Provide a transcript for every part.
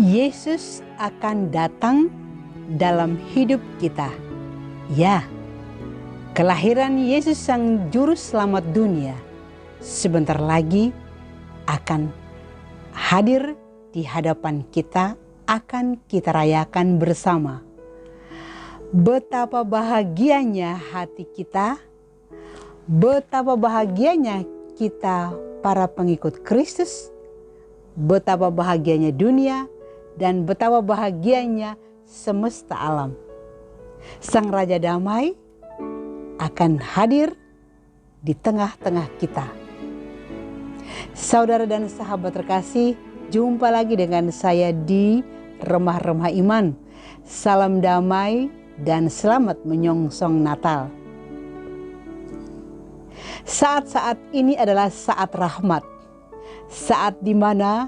Yesus akan datang dalam hidup kita. Ya, kelahiran Yesus Sang Juru Selamat dunia sebentar lagi akan hadir di hadapan kita, akan kita rayakan bersama. Betapa bahagianya hati kita, betapa bahagianya kita para pengikut Kristus, betapa bahagianya dunia, dan betapa bahagianya semesta alam. Sang Raja Damai akan hadir di tengah-tengah kita. Saudara dan sahabat terkasih, jumpa lagi dengan saya di Remah-Remah Iman. Salam damai dan selamat menyongsong Natal. Saat-saat ini adalah saat rahmat. Saat di mana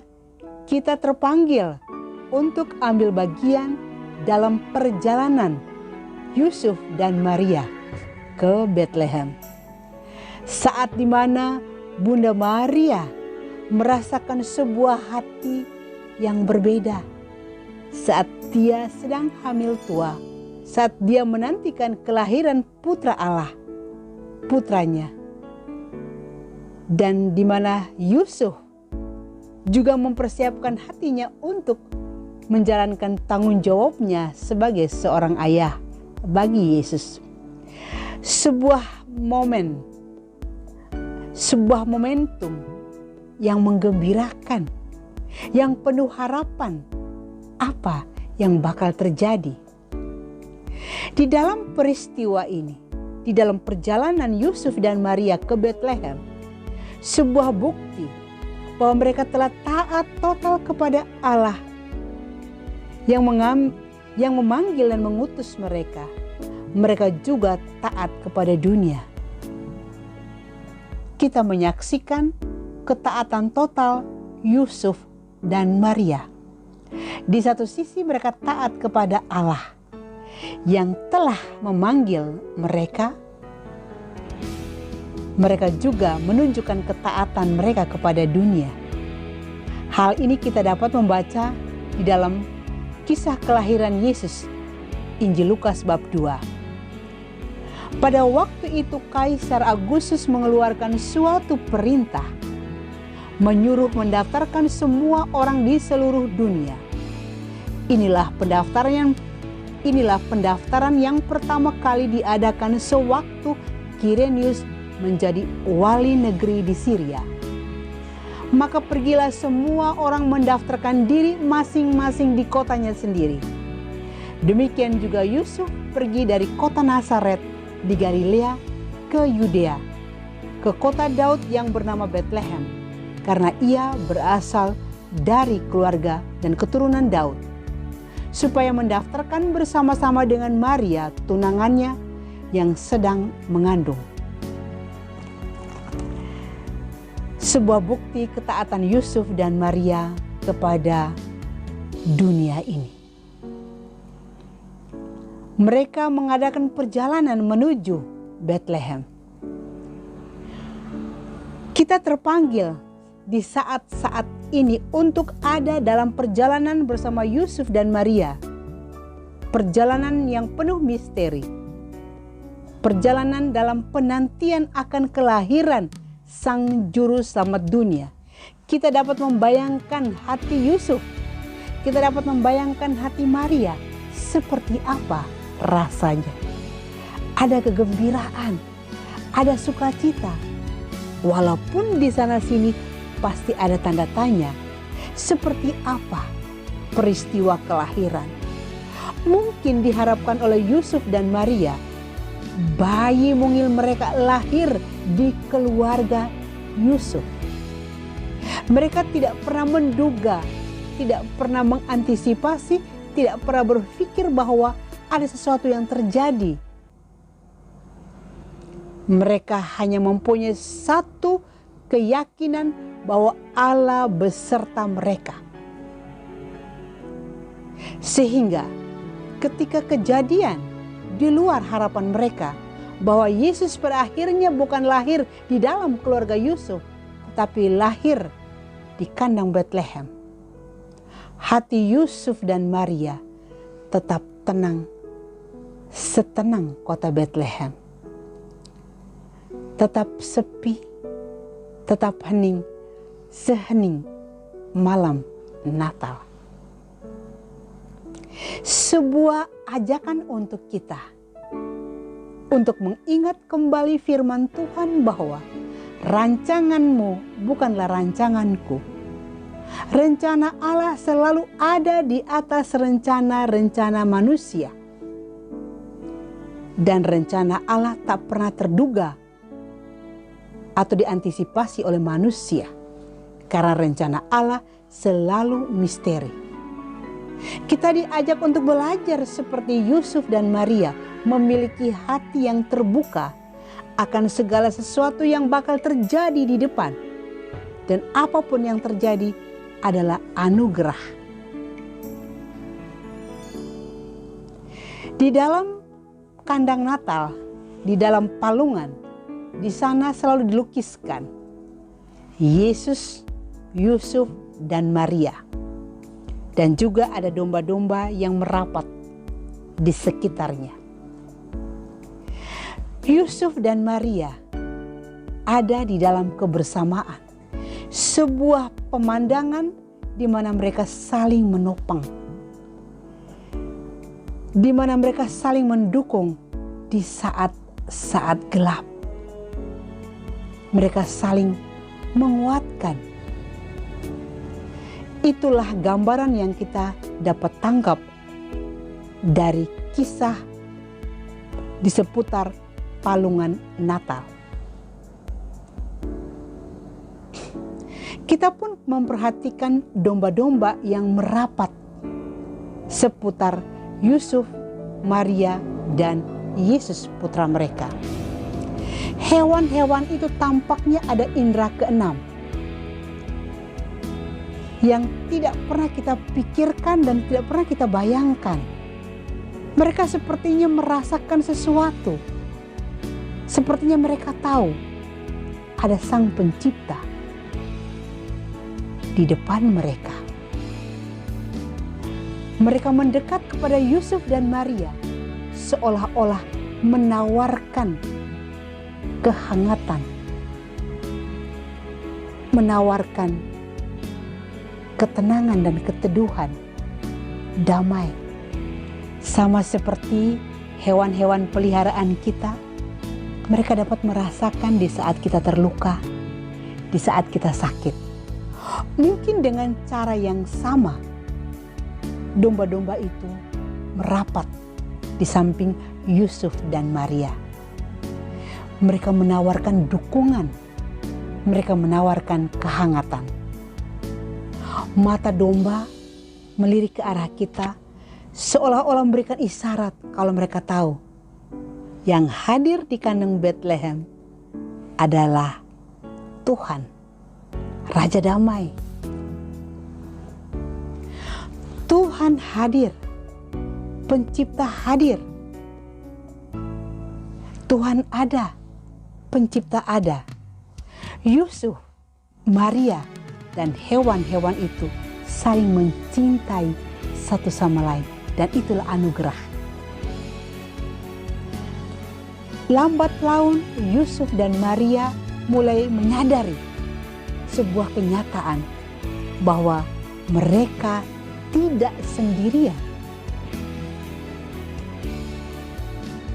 kita terpanggil untuk ambil bagian dalam perjalanan Yusuf dan Maria ke Bethlehem. Saat di mana Bunda Maria merasakan sebuah hati yang berbeda. Saat dia sedang hamil tua, saat dia menantikan kelahiran putra Allah, putranya. Dan di mana Yusuf juga mempersiapkan hatinya untuk menjalankan tanggung jawabnya sebagai seorang ayah bagi Yesus. Sebuah momen, sebuah momentum yang menggembirakan, yang penuh harapan apa yang bakal terjadi. Di dalam peristiwa ini, di dalam perjalanan Yusuf dan Maria ke Bethlehem, sebuah bukti bahwa mereka telah taat total kepada Allah yang memanggil dan mengutus mereka. Mereka juga taat kepada dunia. Kita menyaksikan ketaatan total Yusuf dan Maria. Di satu sisi mereka taat kepada Allah yang telah memanggil mereka. Mereka juga menunjukkan ketaatan mereka kepada dunia. Hal ini kita dapat membaca di dalam kisah kelahiran Yesus, Injil Lukas bab 2. Pada waktu itu Kaisar Agustus mengeluarkan suatu perintah, menyuruh mendaftarkan semua orang di seluruh dunia. Inilah pendaftaran yang pertama kali diadakan sewaktu Kirenius menjadi wali negeri di Syria. Maka pergilah semua orang mendaftarkan diri masing-masing di kotanya sendiri. Demikian juga Yusuf pergi dari kota Nazaret di Galilea ke Yudea, ke kota Daud yang bernama Bethlehem, karena ia berasal dari keluarga dan keturunan Daud, supaya mendaftarkan bersama-sama dengan Maria tunangannya yang sedang mengandung. Sebuah bukti ketaatan Yusuf dan Maria kepada dunia ini. Mereka mengadakan perjalanan menuju Bethlehem. Kita terpanggil di saat-saat ini untuk ada dalam perjalanan bersama Yusuf dan Maria. Perjalanan yang penuh misteri. Perjalanan dalam penantian akan kelahiran Sang Juru Selamat dunia. Kita dapat membayangkan hati Yusuf. Kita dapat membayangkan hati Maria. Seperti apa rasanya? Ada kegembiraan, ada sukacita. Walaupun di sana sini pasti ada tanda tanya. Seperti apa peristiwa kelahiran? Mungkin diharapkan oleh Yusuf dan Maria, bayi mungil mereka lahir di keluarga Yusuf. Mereka tidak pernah menduga, tidak pernah mengantisipasi, tidak pernah berpikir bahwa ada sesuatu yang terjadi. Mereka hanya mempunyai satu keyakinan bahwa Allah beserta mereka. Sehingga ketika kejadian di luar harapan mereka, bahwa Yesus pada akhirnya bukan lahir di dalam keluarga Yusuf, tetapi lahir di kandang Bethlehem. hati Yusuf dan Maria tetap tenang, setenang kota Bethlehem. Tetap sepi, tetap hening, sehening malam Natal. Sebuah ajakan untuk kita untuk mengingat kembali firman Tuhan bahwa rancanganmu bukanlah rancanganku. Rencana Allah selalu ada di atas rencana-rencana manusia. Dan rencana Allah tak pernah terduga atau diantisipasi oleh manusia. Karena rencana Allah selalu misteri. Kita diajak untuk belajar seperti Yusuf dan Maria, memiliki hati yang terbuka akan segala sesuatu yang bakal terjadi di depan. Dan apapun yang terjadi adalah anugerah. Di dalam kandang Natal, di dalam palungan, di sana selalu dilukiskan Yesus, Yusuf, dan Maria. Dan juga ada domba-domba yang merapat di sekitarnya. Yusuf dan Maria ada di dalam kebersamaan. Sebuah pemandangan di mana mereka saling menopang. Di mana mereka saling mendukung di saat-saat gelap. Mereka saling menguatkan. Itulah gambaran yang kita dapat tangkap dari kisah di seputar palungan Natal. Kita pun memperhatikan domba-domba yang merapat seputar Yusuf, Maria, dan Yesus putra mereka. Hewan-hewan itu tampaknya ada indera keenam yang tidak pernah kita pikirkan dan tidak pernah kita bayangkan. Mereka sepertinya merasakan sesuatu. Sepertinya mereka tahu ada Sang Pencipta di depan mereka. Mereka mendekat kepada Yusuf dan Maria seolah-olah menawarkan kehangatan, menawarkan ketenangan dan keteduhan, damai. Sama seperti hewan-hewan peliharaan kita, mereka dapat merasakan di saat kita terluka, di saat kita sakit. Mungkin dengan cara yang sama, domba-domba itu merapat di samping Yusuf dan Maria. Mereka menawarkan dukungan, mereka menawarkan kehangatan. Mata domba melirik ke arah kita seolah-olah memberikan isyarat kalau mereka tahu yang hadir di kandang Bethlehem adalah Tuhan, Raja Damai. Tuhan hadir, Pencipta hadir. Tuhan ada, Pencipta ada. Yusuf, Maria, dan hewan-hewan itu saling mencintai satu sama lain. Dan itulah anugerah. Lambat laun Yusuf dan Maria mulai menyadari sebuah kenyataan bahwa mereka tidak sendirian.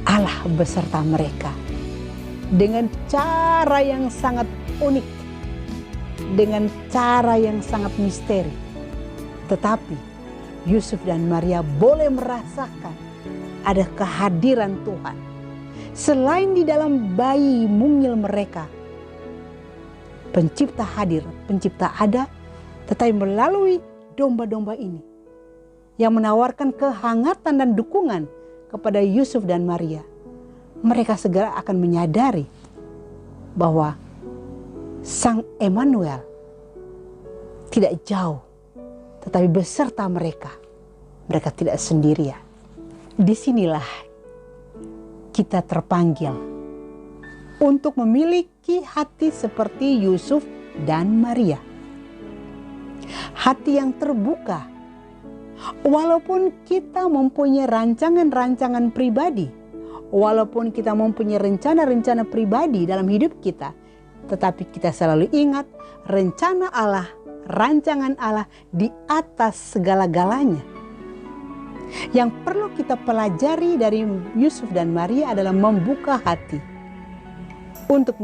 Allah beserta mereka dengan cara yang sangat unik. Dengan cara yang sangat misteri. Tetapi Yusuf dan Maria boleh merasakan ada kehadiran Tuhan. Selain di dalam bayi mungil mereka, Pencipta hadir, Pencipta ada, tetapi melalui domba-domba ini yang menawarkan kehangatan dan dukungan kepada Yusuf dan Maria, mereka segera akan menyadari bahwa Sang Emmanuel tidak jauh, tetapi beserta mereka. Mereka tidak sendirian. Disinilah kita terpanggil untuk memiliki hati seperti Yusuf dan Maria. Hati yang terbuka Walaupun kita mempunyai rancangan-rancangan pribadi, walaupun kita mempunyai rencana-rencana pribadi dalam hidup kita, tetapi kita selalu ingat rencana Allah, rancangan Allah di atas segala-galanya. Yang perlu kita pelajari dari Yusuf dan Maria adalah membuka hati untuk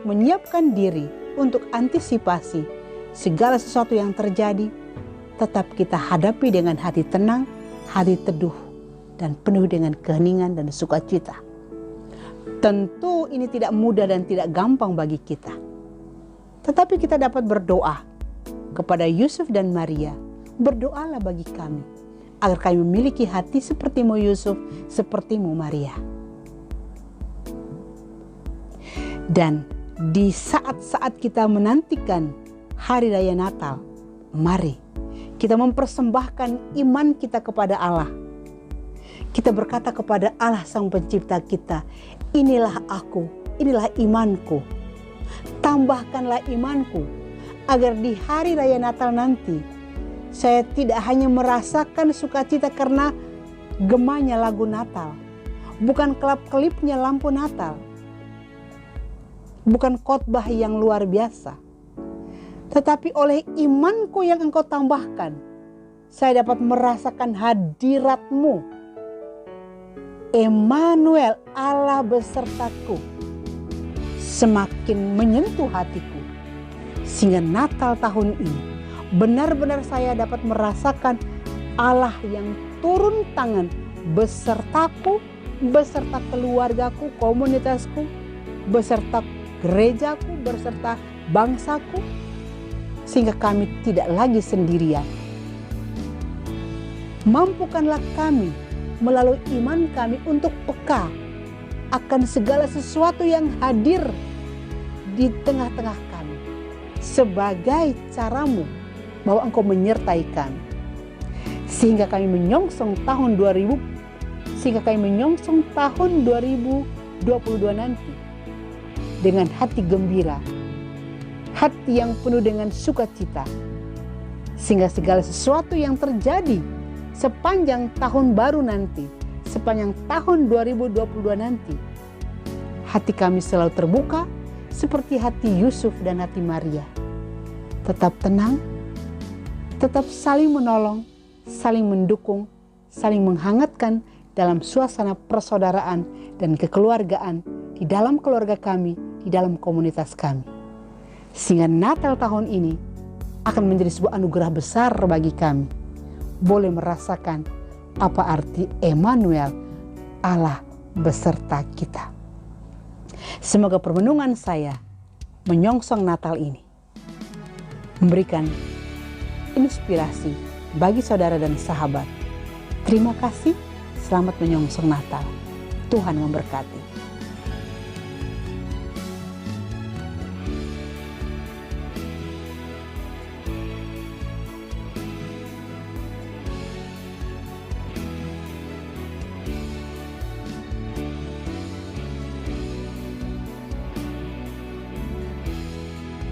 menyiapkan diri, untuk antisipasi segala sesuatu yang terjadi. Tetap kita hadapi dengan hati tenang, hati teduh, dan penuh dengan keheningan dan sukacita. Tentu ini tidak mudah dan tidak gampang bagi kita. Tetapi kita dapat berdoa kepada Yusuf dan Maria. Berdoalah bagi kami, agar kami memiliki hati sepertimu Yusuf, sepertimu Maria. Dan di saat-saat kita menantikan hari raya Natal, mari kita mempersembahkan iman kita kepada Allah. Kita berkata kepada Allah Sang Pencipta kita, inilah aku, inilah imanku. Tambahkanlah imanku, agar di hari raya Natal nanti, saya tidak hanya merasakan sukacita karena gemanya lagu Natal, bukan kelap-kelipnya lampu Natal, bukan khotbah yang luar biasa, tetapi oleh imanku yang engkau tambahkan, saya dapat merasakan hadirat-Mu. Emmanuel, Allah besertaku, semakin menyentuh hatiku. Sehingga Natal tahun ini, benar-benar saya dapat merasakan Allah yang turun tangan besertaku, beserta keluargaku, komunitasku, beserta gerejaku, beserta bangsaku. Sehingga kami tidak lagi sendirian. Mampukanlah kami melalui iman kami untuk peka akan segala sesuatu yang hadir di tengah-tengah kami. Sebagai caramu bahwa Engkau menyertai kami. Sehingga kami menyongsong tahun 2022 nanti dengan hati gembira, hati yang penuh dengan sukacita, sehingga segala sesuatu yang terjadi sepanjang tahun baru nanti, sepanjang tahun 2022 nanti, hati kami selalu terbuka seperti hati Yusuf dan hati Maria. Tetap tenang, tetap saling menolong, saling mendukung, saling menghangatkan dalam suasana persaudaraan dan kekeluargaan di dalam keluarga kami, di dalam komunitas kami. Sehingga Natal tahun ini akan menjadi sebuah anugerah besar bagi kami. Boleh merasakan apa arti Emmanuel, Allah beserta kita. Semoga permenungan saya menyongsong Natal ini memberikan inspirasi bagi saudara dan sahabat. Terima kasih, selamat menyongsong Natal. Tuhan memberkati.